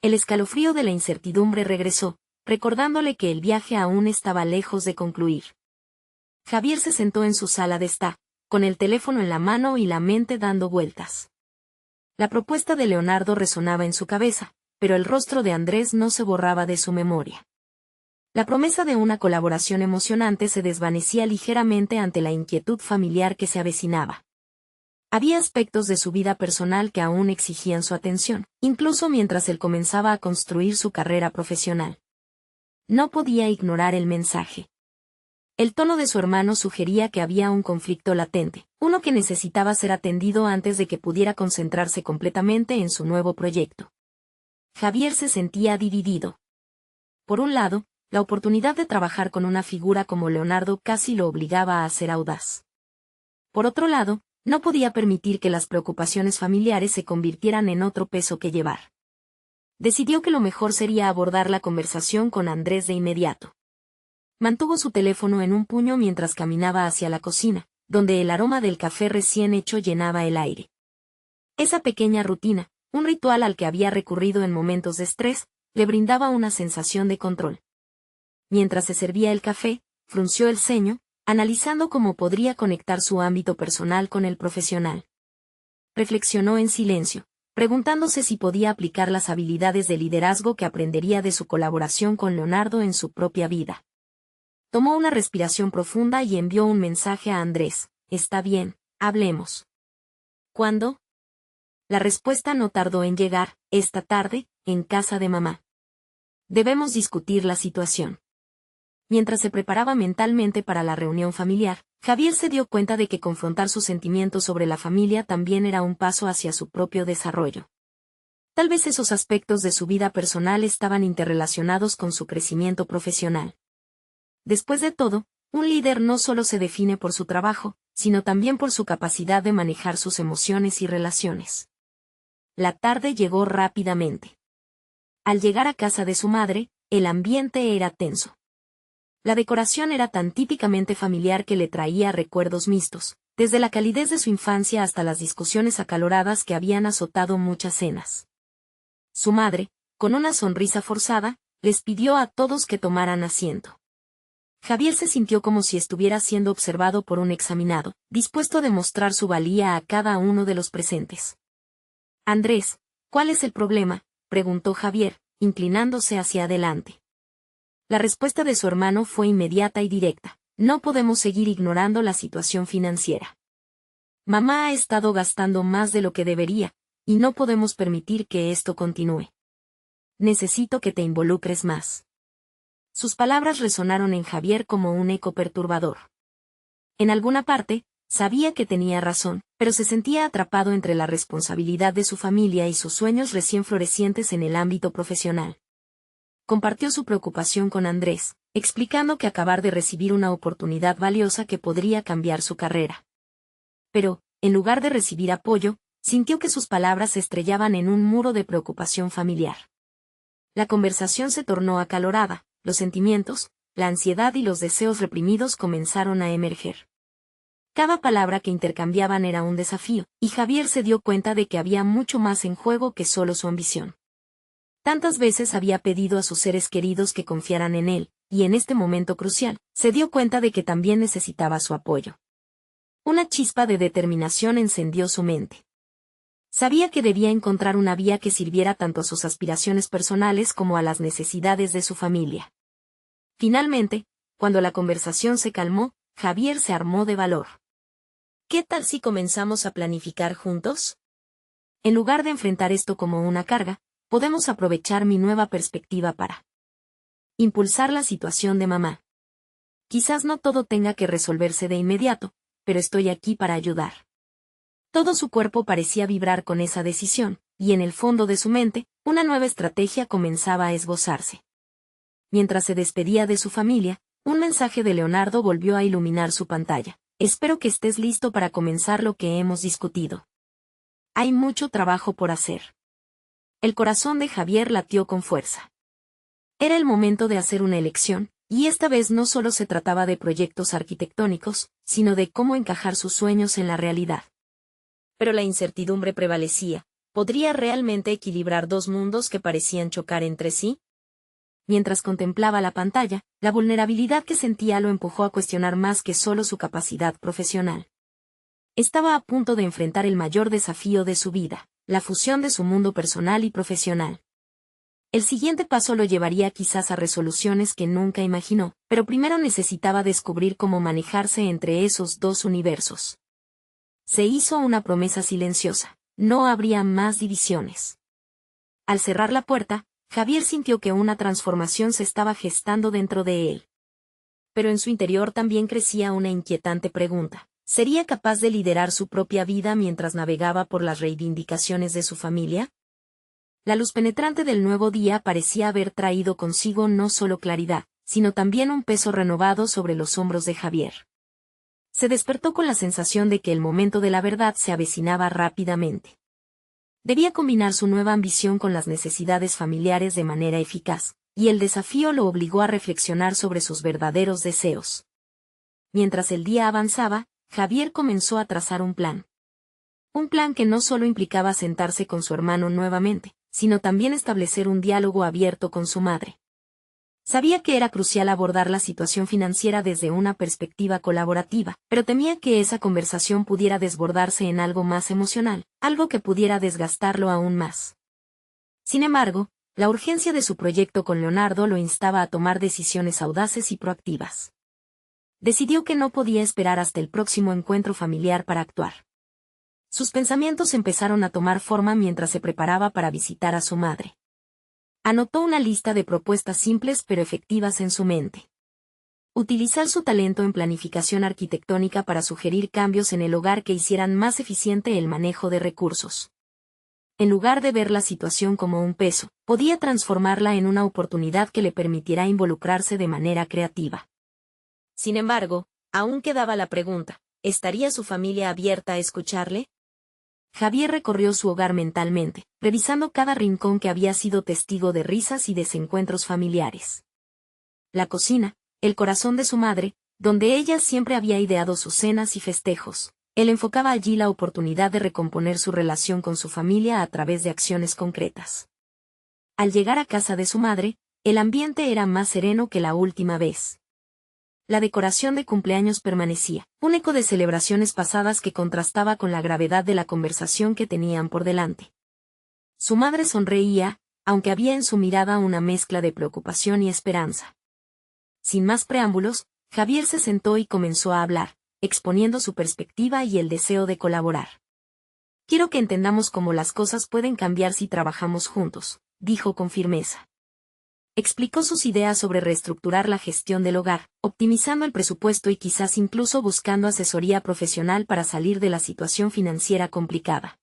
El escalofrío de la incertidumbre regresó, recordándole que el viaje aún estaba lejos de concluir. Javier se sentó en su sala de estar, con el teléfono en la mano y la mente dando vueltas. La propuesta de Leonardo resonaba en su cabeza, pero el rostro de Andrés no se borraba de su memoria. La promesa de una colaboración emocionante se desvanecía ligeramente ante la inquietud familiar que se avecinaba. Había aspectos de su vida personal que aún exigían su atención, incluso mientras él comenzaba a construir su carrera profesional. No podía ignorar el mensaje. El tono de su hermano sugería que había un conflicto latente, uno que necesitaba ser atendido antes de que pudiera concentrarse completamente en su nuevo proyecto. Javier se sentía dividido. Por un lado, la oportunidad de trabajar con una figura como Leonardo casi lo obligaba a ser audaz. Por otro lado, no podía permitir que las preocupaciones familiares se convirtieran en otro peso que llevar. Decidió que lo mejor sería abordar la conversación con Andrés de inmediato. Mantuvo su teléfono en un puño mientras caminaba hacia la cocina, donde el aroma del café recién hecho llenaba el aire. Esa pequeña rutina, un ritual al que había recurrido en momentos de estrés, le brindaba una sensación de control. Mientras se servía el café, frunció el ceño, analizando cómo podría conectar su ámbito personal con el profesional. Reflexionó en silencio, preguntándose si podía aplicar las habilidades de liderazgo que aprendería de su colaboración con Leonardo en su propia vida. Tomó una respiración profunda y envió un mensaje a Andrés. Está bien, hablemos. ¿Cuándo? La respuesta no tardó en llegar, esta tarde, en casa de mamá. Debemos discutir la situación. Mientras se preparaba mentalmente para la reunión familiar, Javier se dio cuenta de que confrontar sus sentimientos sobre la familia también era un paso hacia su propio desarrollo. Tal vez esos aspectos de su vida personal estaban interrelacionados con su crecimiento profesional. Después de todo, un líder no solo se define por su trabajo, sino también por su capacidad de manejar sus emociones y relaciones. La tarde llegó rápidamente. Al llegar a casa de su madre, el ambiente era tenso. La decoración era tan típicamente familiar que le traía recuerdos mixtos, desde la calidez de su infancia hasta las discusiones acaloradas que habían azotado muchas cenas. Su madre, con una sonrisa forzada, les pidió a todos que tomaran asiento. Javier se sintió como si estuviera siendo observado por un examinado, dispuesto a demostrar su valía a cada uno de los presentes. Andrés, ¿cuál es el problema?, preguntó Javier, inclinándose hacia adelante. La respuesta de su hermano fue inmediata y directa: no podemos seguir ignorando la situación financiera. Mamá ha estado gastando más de lo que debería, y no podemos permitir que esto continúe. Necesito que te involucres más. Sus palabras resonaron en Javier como un eco perturbador. En alguna parte, sabía que tenía razón, pero se sentía atrapado entre la responsabilidad de su familia y sus sueños recién florecientes en el ámbito profesional. Compartió su preocupación con Andrés, explicando que acabar de recibir una oportunidad valiosa que podría cambiar su carrera. Pero, en lugar de recibir apoyo, sintió que sus palabras se estrellaban en un muro de preocupación familiar. La conversación se tornó acalorada, los sentimientos, la ansiedad y los deseos reprimidos comenzaron a emerger. Cada palabra que intercambiaban era un desafío, y Javier se dio cuenta de que había mucho más en juego que solo su ambición. Tantas veces había pedido a sus seres queridos que confiaran en él, y en este momento crucial, se dio cuenta de que también necesitaba su apoyo. Una chispa de determinación encendió su mente. Sabía que debía encontrar una vía que sirviera tanto a sus aspiraciones personales como a las necesidades de su familia. Finalmente, cuando la conversación se calmó, Javier se armó de valor. ¿Qué tal si comenzamos a planificar juntos? En lugar de enfrentar esto como una carga, podemos aprovechar mi nueva perspectiva para impulsar la situación de mamá. Quizás no todo tenga que resolverse de inmediato, pero estoy aquí para ayudar. Todo su cuerpo parecía vibrar con esa decisión, y en el fondo de su mente, una nueva estrategia comenzaba a esbozarse. Mientras se despedía de su familia, un mensaje de Leonardo volvió a iluminar su pantalla. Espero que estés listo para comenzar lo que hemos discutido. Hay mucho trabajo por hacer. El corazón de Javier latió con fuerza. Era el momento de hacer una elección, y esta vez no solo se trataba de proyectos arquitectónicos, sino de cómo encajar sus sueños en la realidad. Pero la incertidumbre prevalecía. ¿Podría realmente equilibrar dos mundos que parecían chocar entre sí? Mientras contemplaba la pantalla, la vulnerabilidad que sentía lo empujó a cuestionar más que solo su capacidad profesional. Estaba a punto de enfrentar el mayor desafío de su vida, la fusión de su mundo personal y profesional. El siguiente paso lo llevaría quizás a resoluciones que nunca imaginó, pero primero necesitaba descubrir cómo manejarse entre esos dos universos. Se hizo una promesa silenciosa: no habría más divisiones. Al cerrar la puerta, Javier sintió que una transformación se estaba gestando dentro de él. Pero en su interior también crecía una inquietante pregunta: ¿sería capaz de liderar su propia vida mientras navegaba por las reivindicaciones de su familia? La luz penetrante del nuevo día parecía haber traído consigo no solo claridad, sino también un peso renovado sobre los hombros de Javier. Se despertó con la sensación de que el momento de la verdad se avecinaba rápidamente. Debía combinar su nueva ambición con las necesidades familiares de manera eficaz, y el desafío lo obligó a reflexionar sobre sus verdaderos deseos. Mientras el día avanzaba, Javier comenzó a trazar un plan. Un plan que no solo implicaba sentarse con su hermano nuevamente, sino también establecer un diálogo abierto con su madre. Sabía que era crucial abordar la situación financiera desde una perspectiva colaborativa, pero temía que esa conversación pudiera desbordarse en algo más emocional, algo que pudiera desgastarlo aún más. Sin embargo, la urgencia de su proyecto con Leonardo lo instaba a tomar decisiones audaces y proactivas. Decidió que no podía esperar hasta el próximo encuentro familiar para actuar. Sus pensamientos empezaron a tomar forma mientras se preparaba para visitar a su madre. Anotó una lista de propuestas simples pero efectivas en su mente. Utilizar su talento en planificación arquitectónica para sugerir cambios en el hogar que hicieran más eficiente el manejo de recursos. En lugar de ver la situación como un peso, podía transformarla en una oportunidad que le permitirá involucrarse de manera creativa. Sin embargo, aún quedaba la pregunta, ¿estaría su familia abierta a escucharle? Javier recorrió su hogar mentalmente, revisando cada rincón que había sido testigo de risas y desencuentros familiares. La cocina, el corazón de su madre, donde ella siempre había ideado sus cenas y festejos. Él enfocaba allí la oportunidad de recomponer su relación con su familia a través de acciones concretas. Al llegar a casa de su madre, el ambiente era más sereno que la última vez. La decoración de cumpleaños permanecía, un eco de celebraciones pasadas que contrastaba con la gravedad de la conversación que tenían por delante. Su madre sonreía, aunque había en su mirada una mezcla de preocupación y esperanza. Sin más preámbulos, Javier se sentó y comenzó a hablar, exponiendo su perspectiva y el deseo de colaborar. Quiero que entendamos cómo las cosas pueden cambiar si trabajamos juntos, dijo con firmeza. Explicó sus ideas sobre reestructurar la gestión del hogar, optimizando el presupuesto y quizás incluso buscando asesoría profesional para salir de la situación financiera complicada.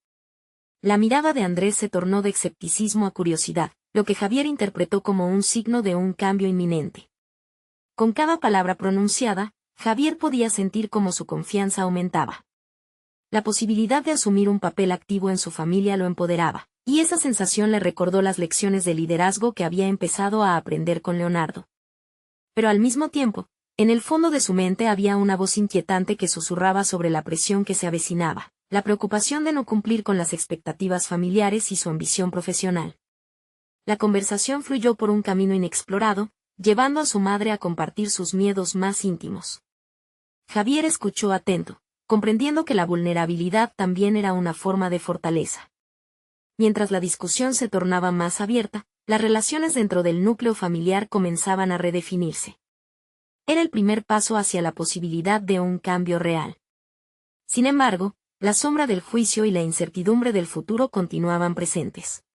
La mirada de Andrés se tornó de escepticismo a curiosidad, lo que Javier interpretó como un signo de un cambio inminente. Con cada palabra pronunciada, Javier podía sentir cómo su confianza aumentaba. La posibilidad de asumir un papel activo en su familia lo empoderaba, y esa sensación le recordó las lecciones de liderazgo que había empezado a aprender con Leonardo. Pero al mismo tiempo, en el fondo de su mente había una voz inquietante que susurraba sobre la presión que se avecinaba, la preocupación de no cumplir con las expectativas familiares y su ambición profesional. La conversación fluyó por un camino inexplorado, llevando a su madre a compartir sus miedos más íntimos. Javier escuchó atento, comprendiendo que la vulnerabilidad también era una forma de fortaleza. Mientras la discusión se tornaba más abierta, las relaciones dentro del núcleo familiar comenzaban a redefinirse. Era el primer paso hacia la posibilidad de un cambio real. Sin embargo, la sombra del juicio y la incertidumbre del futuro continuaban presentes.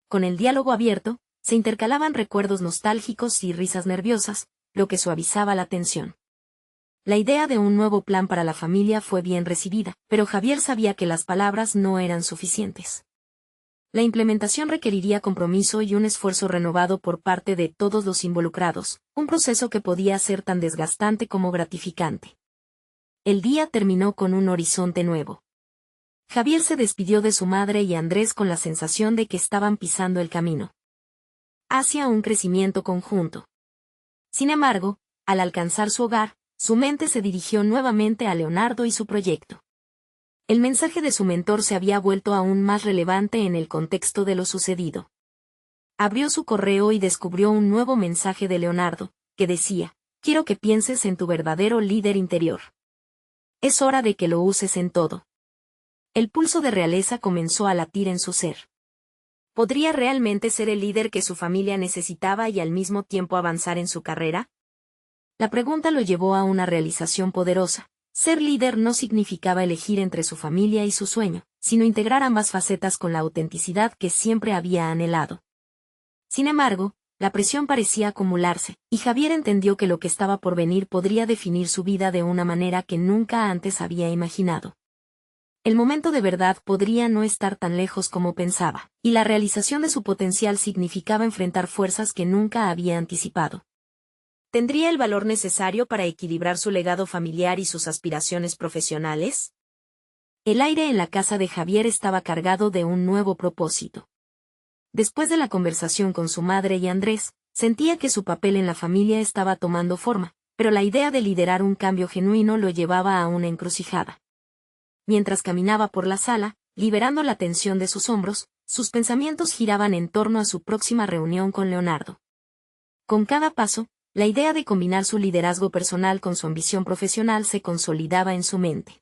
Con el diálogo abierto, se intercalaban recuerdos nostálgicos y risas nerviosas, lo que suavizaba la tensión. La idea de un nuevo plan para la familia fue bien recibida, pero Javier sabía que las palabras no eran suficientes. La implementación requeriría compromiso y un esfuerzo renovado por parte de todos los involucrados, un proceso que podía ser tan desgastante como gratificante. El día terminó con un horizonte nuevo. Javier se despidió de su madre y Andrés con la sensación de que estaban pisando el camino hacia un crecimiento conjunto. Sin embargo, al alcanzar su hogar, su mente se dirigió nuevamente a Leonardo y su proyecto. El mensaje de su mentor se había vuelto aún más relevante en el contexto de lo sucedido. Abrió su correo y descubrió un nuevo mensaje de Leonardo, que decía: «Quiero que pienses en tu verdadero líder interior. Es hora de que lo uses en todo». El pulso de realeza comenzó a latir en su ser. ¿Podría realmente ser el líder que su familia necesitaba y al mismo tiempo avanzar en su carrera? La pregunta lo llevó a una realización poderosa. Ser líder no significaba elegir entre su familia y su sueño, sino integrar ambas facetas con la autenticidad que siempre había anhelado. Sin embargo, la presión parecía acumularse, y Javier entendió que lo que estaba por venir podría definir su vida de una manera que nunca antes había imaginado. El momento de verdad podría no estar tan lejos como pensaba, y la realización de su potencial significaba enfrentar fuerzas que nunca había anticipado. ¿Tendría el valor necesario para equilibrar su legado familiar y sus aspiraciones profesionales? El aire en la casa de Javier estaba cargado de un nuevo propósito. Después de la conversación con su madre y Andrés, sentía que su papel en la familia estaba tomando forma, pero la idea de liderar un cambio genuino lo llevaba a una encrucijada. Mientras caminaba por la sala, liberando la tensión de sus hombros, sus pensamientos giraban en torno a su próxima reunión con Leonardo. Con cada paso, la idea de combinar su liderazgo personal con su ambición profesional se consolidaba en su mente.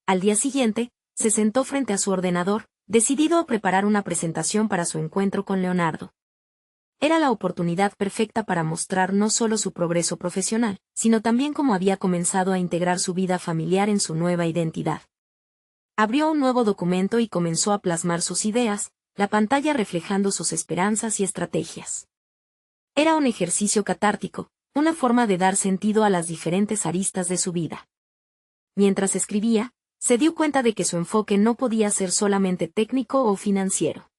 Al día siguiente, se sentó frente a su ordenador, decidido a preparar una presentación para su encuentro con Leonardo. Era la oportunidad perfecta para mostrar no solo su progreso profesional, sino también cómo había comenzado a integrar su vida familiar en su nueva identidad. Abrió un nuevo documento y comenzó a plasmar sus ideas, la pantalla reflejando sus esperanzas y estrategias. Era un ejercicio catártico, una forma de dar sentido a las diferentes aristas de su vida. Mientras escribía, se dio cuenta de que su enfoque no podía ser solamente técnico o financiero.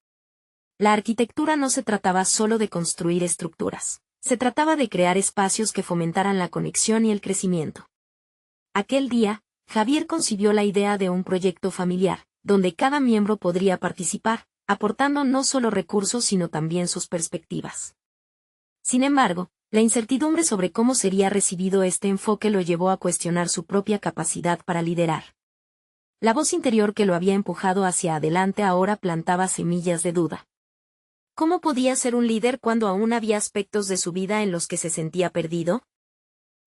La arquitectura no se trataba solo de construir estructuras, se trataba de crear espacios que fomentaran la conexión y el crecimiento. Aquel día, Javier concibió la idea de un proyecto familiar, donde cada miembro podría participar, aportando no solo recursos sino también sus perspectivas. Sin embargo, la incertidumbre sobre cómo sería recibido este enfoque lo llevó a cuestionar su propia capacidad para liderar. La voz interior que lo había empujado hacia adelante ahora plantaba semillas de duda. ¿Cómo podía ser un líder cuando aún había aspectos de su vida en los que se sentía perdido?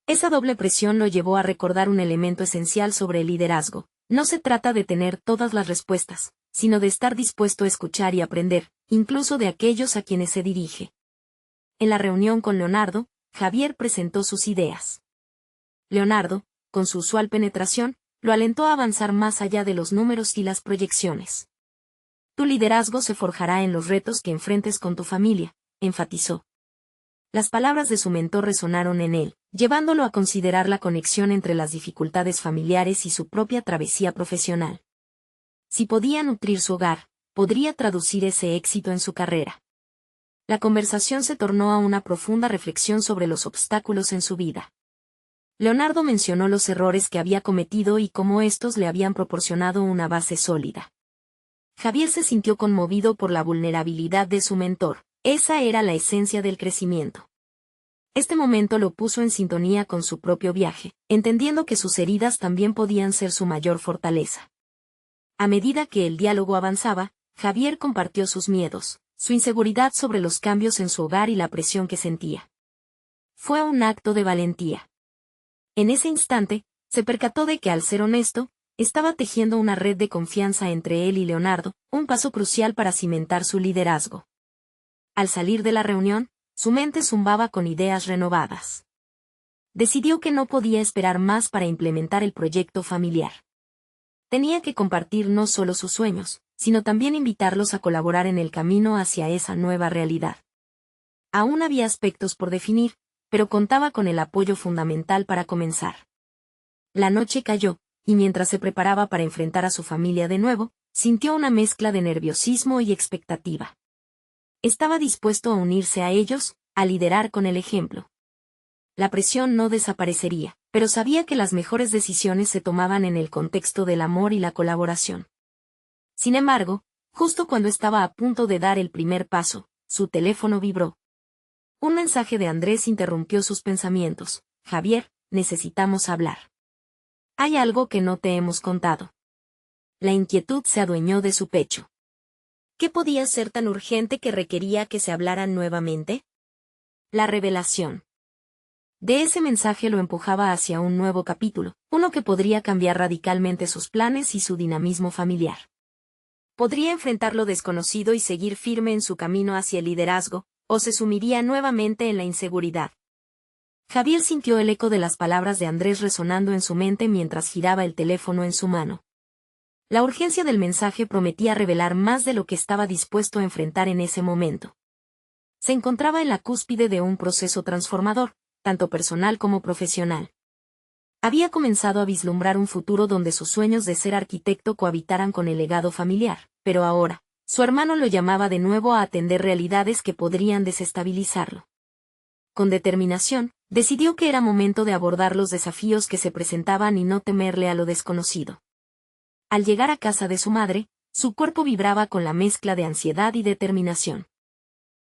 Esa doble presión lo llevó a recordar un elemento esencial sobre el liderazgo. No se trata de tener todas las respuestas, sino de estar dispuesto a escuchar y aprender, incluso de aquellos a quienes se dirige. En la reunión con Leonardo, Javier presentó sus ideas. Leonardo, con su usual penetración, lo alentó a avanzar más allá de los números y las proyecciones. Tu liderazgo se forjará en los retos que enfrentes con tu familia, enfatizó. Las palabras de su mentor resonaron en él, llevándolo a considerar la conexión entre las dificultades familiares y su propia travesía profesional. Si podía nutrir su hogar, podría traducir ese éxito en su carrera. La conversación se tornó a una profunda reflexión sobre los obstáculos en su vida. Leonardo mencionó los errores que había cometido y cómo estos le habían proporcionado una base sólida. Javier se sintió conmovido por la vulnerabilidad de su mentor. Esa era la esencia del crecimiento. Este momento lo puso en sintonía con su propio viaje, entendiendo que sus heridas también podían ser su mayor fortaleza. A medida que el diálogo avanzaba, Javier compartió sus miedos, su inseguridad sobre los cambios en su hogar y la presión que sentía. Fue un acto de valentía. En ese instante, se percató de que al ser honesto, estaba tejiendo una red de confianza entre él y Leonardo, un paso crucial para cimentar su liderazgo. Al salir de la reunión, su mente zumbaba con ideas renovadas. Decidió que no podía esperar más para implementar el proyecto familiar. Tenía que compartir no solo sus sueños, sino también invitarlos a colaborar en el camino hacia esa nueva realidad. Aún había aspectos por definir, pero contaba con el apoyo fundamental para comenzar. La noche cayó, y mientras se preparaba para enfrentar a su familia de nuevo, sintió una mezcla de nerviosismo y expectativa. Estaba dispuesto a unirse a ellos, a liderar con el ejemplo. La presión no desaparecería, pero sabía que las mejores decisiones se tomaban en el contexto del amor y la colaboración. Sin embargo, justo cuando estaba a punto de dar el primer paso, su teléfono vibró. Un mensaje de Andrés interrumpió sus pensamientos. Javier, necesitamos hablar. Hay algo que no te hemos contado. La inquietud se adueñó de su pecho. ¿Qué podía ser tan urgente que requería que se hablaran nuevamente? La revelación. De ese mensaje lo empujaba hacia un nuevo capítulo, uno que podría cambiar radicalmente sus planes y su dinamismo familiar. Podría enfrentar lo desconocido y seguir firme en su camino hacia el liderazgo, o se sumiría nuevamente en la inseguridad. Javier sintió el eco de las palabras de Andrés resonando en su mente mientras giraba el teléfono en su mano. La urgencia del mensaje prometía revelar más de lo que estaba dispuesto a enfrentar en ese momento. Se encontraba en la cúspide de un proceso transformador, tanto personal como profesional. Había comenzado a vislumbrar un futuro donde sus sueños de ser arquitecto cohabitaran con el legado familiar, pero ahora, su hermano lo llamaba de nuevo a atender realidades que podrían desestabilizarlo. Con determinación, decidió que era momento de abordar los desafíos que se presentaban y no temerle a lo desconocido. Al llegar a casa de su madre, su cuerpo vibraba con la mezcla de ansiedad y determinación.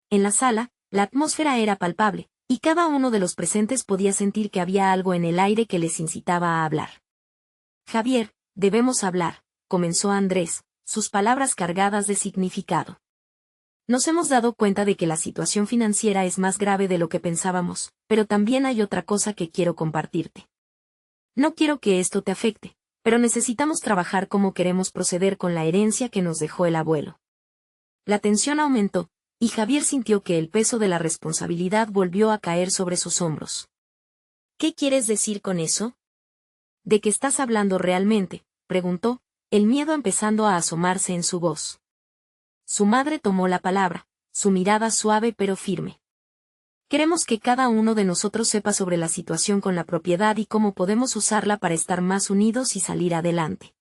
En la sala, la atmósfera era palpable, y cada uno de los presentes podía sentir que había algo en el aire que les incitaba a hablar. Javier, debemos hablar, comenzó Andrés, sus palabras cargadas de significado. Nos hemos dado cuenta de que la situación financiera es más grave de lo que pensábamos, pero también hay otra cosa que quiero compartirte. No quiero que esto te afecte, pero necesitamos trabajar cómo queremos proceder con la herencia que nos dejó el abuelo. La tensión aumentó, y Javier sintió que el peso de la responsabilidad volvió a caer sobre sus hombros. ¿Qué quieres decir con eso? ¿De qué estás hablando realmente?, preguntó, el miedo empezando a asomarse en su voz. Su madre tomó la palabra, su mirada suave pero firme. Queremos que cada uno de nosotros sepa sobre la situación con la propiedad y cómo podemos usarla para estar más unidos y salir adelante.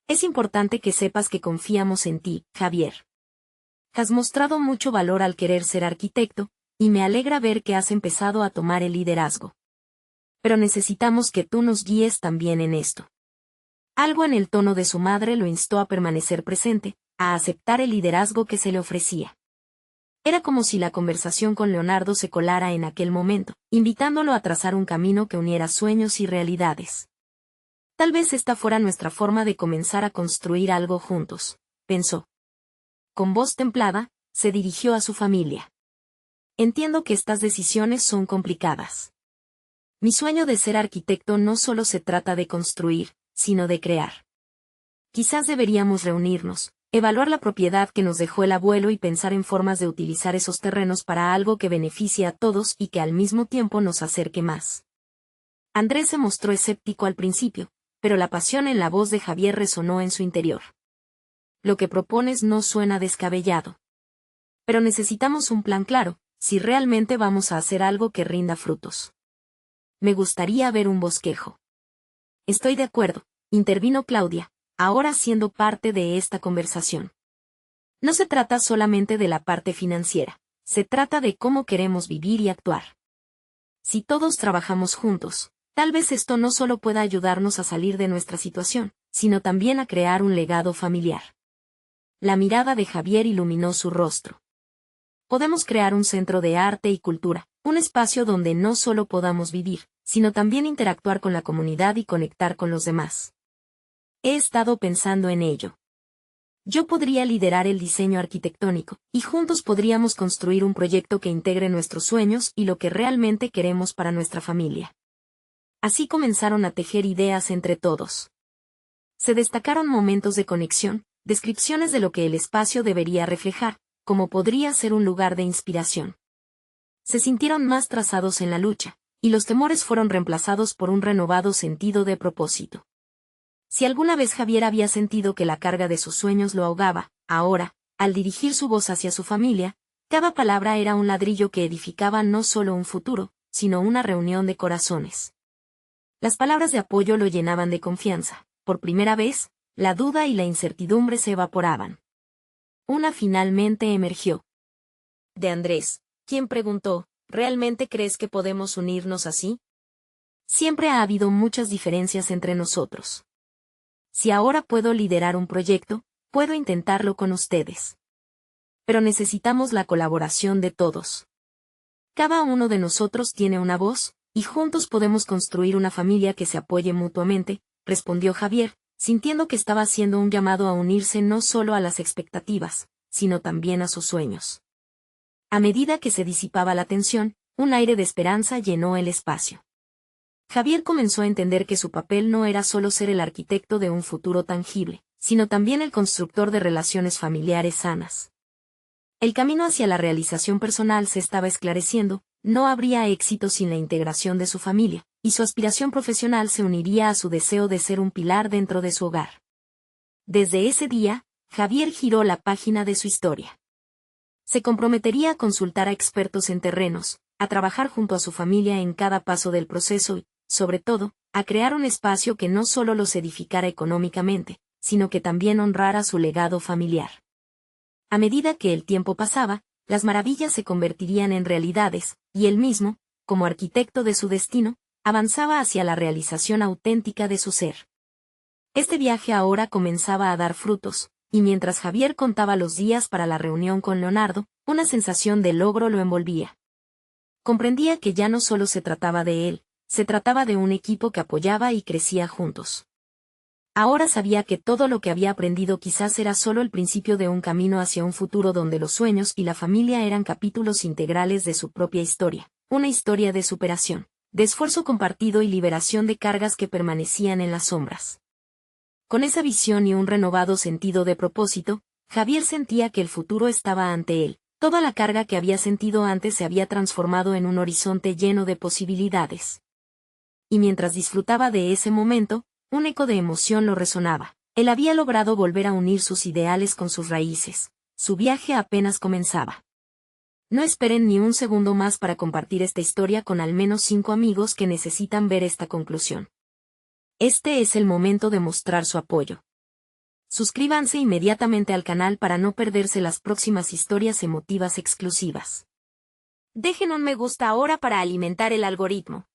Es importante que sepas que confiamos en ti, Javier. Has mostrado mucho valor al querer ser arquitecto, y me alegra ver que has empezado a tomar el liderazgo. Pero necesitamos que tú nos guíes también en esto. Algo en el tono de su madre lo instó a permanecer presente, a aceptar el liderazgo que se le ofrecía. Era como si la conversación con Leonardo se colara en aquel momento, invitándolo a trazar un camino que uniera sueños y realidades. Tal vez esta fuera nuestra forma de comenzar a construir algo juntos, pensó. Con voz templada, se dirigió a su familia. Entiendo que estas decisiones son complicadas. Mi sueño de ser arquitecto no solo se trata de construir, sino de crear. Quizás deberíamos reunirnos, evaluar la propiedad que nos dejó el abuelo y pensar en formas de utilizar esos terrenos para algo que beneficie a todos y que al mismo tiempo nos acerque más. Andrés se mostró escéptico al principio, pero la pasión en la voz de Javier resonó en su interior. Lo que propones no suena descabellado. Pero necesitamos un plan claro, si realmente vamos a hacer algo que rinda frutos. Me gustaría ver un bosquejo. Estoy de acuerdo, intervino Claudia, ahora siendo parte de esta conversación. No se trata solamente de la parte financiera, se trata de cómo queremos vivir y actuar. Si todos trabajamos juntos, tal vez esto no solo pueda ayudarnos a salir de nuestra situación, sino también a crear un legado familiar. La mirada de Javier iluminó su rostro. Podemos crear un centro de arte y cultura, un espacio donde no solo podamos vivir, sino también interactuar con la comunidad y conectar con los demás. He estado pensando en ello. Yo podría liderar el diseño arquitectónico, y juntos podríamos construir un proyecto que integre nuestros sueños y lo que realmente queremos para nuestra familia. Así comenzaron a tejer ideas entre todos. Se destacaron momentos de conexión, descripciones de lo que el espacio debería reflejar, como podría ser un lugar de inspiración. Se sintieron más trazados en la lucha, y los temores fueron reemplazados por un renovado sentido de propósito. Si alguna vez Javier había sentido que la carga de sus sueños lo ahogaba, ahora, al dirigir su voz hacia su familia, cada palabra era un ladrillo que edificaba no solo un futuro, sino una reunión de corazones. Las palabras de apoyo lo llenaban de confianza. Por primera vez, la duda y la incertidumbre se evaporaban. Una finalmente emergió. De Andrés, quien preguntó, ¿realmente crees que podemos unirnos así? Siempre ha habido muchas diferencias entre nosotros. Si ahora puedo liderar un proyecto, puedo intentarlo con ustedes. Pero necesitamos la colaboración de todos. Cada uno de nosotros tiene una voz, y juntos podemos construir una familia que se apoye mutuamente, respondió Javier, sintiendo que estaba haciendo un llamado a unirse no solo a las expectativas, sino también a sus sueños. A medida que se disipaba la tensión, un aire de esperanza llenó el espacio. Javier comenzó a entender que su papel no era solo ser el arquitecto de un futuro tangible, sino también el constructor de relaciones familiares sanas. El camino hacia la realización personal se estaba esclareciendo, no habría éxito sin la integración de su familia, y su aspiración profesional se uniría a su deseo de ser un pilar dentro de su hogar. Desde ese día, Javier giró la página de su historia. Se comprometería a consultar a expertos en terrenos, a trabajar junto a su familia en cada paso del proceso y, sobre todo, a crear un espacio que no solo los edificara económicamente, sino que también honrara su legado familiar. A medida que el tiempo pasaba, las maravillas se convertirían en realidades, y él mismo, como arquitecto de su destino, avanzaba hacia la realización auténtica de su ser. Este viaje ahora comenzaba a dar frutos, y mientras Javier contaba los días para la reunión con Leonardo, una sensación de logro lo envolvía. Comprendía que ya no solo se trataba de él, se trataba de un equipo que apoyaba y crecía juntos. Ahora sabía que todo lo que había aprendido quizás era solo el principio de un camino hacia un futuro donde los sueños y la familia eran capítulos integrales de su propia historia, una historia de superación, de esfuerzo compartido y liberación de cargas que permanecían en las sombras. Con esa visión y un renovado sentido de propósito, Javier sentía que el futuro estaba ante él. Toda la carga que había sentido antes se había transformado en un horizonte lleno de posibilidades. Y mientras disfrutaba de ese momento, un eco de emoción lo resonaba. Él había logrado volver a unir sus ideales con sus raíces, su viaje apenas comenzaba. No esperen ni un segundo más para compartir esta historia con al menos 5 amigos que necesitan ver esta conclusión. Este es el momento de mostrar su apoyo. Suscríbanse inmediatamente al canal para no perderse las próximas historias emotivas exclusivas. Dejen un me gusta ahora para alimentar el algoritmo.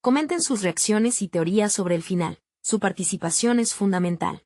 Comenten sus reacciones y teorías sobre el final. Su participación es fundamental.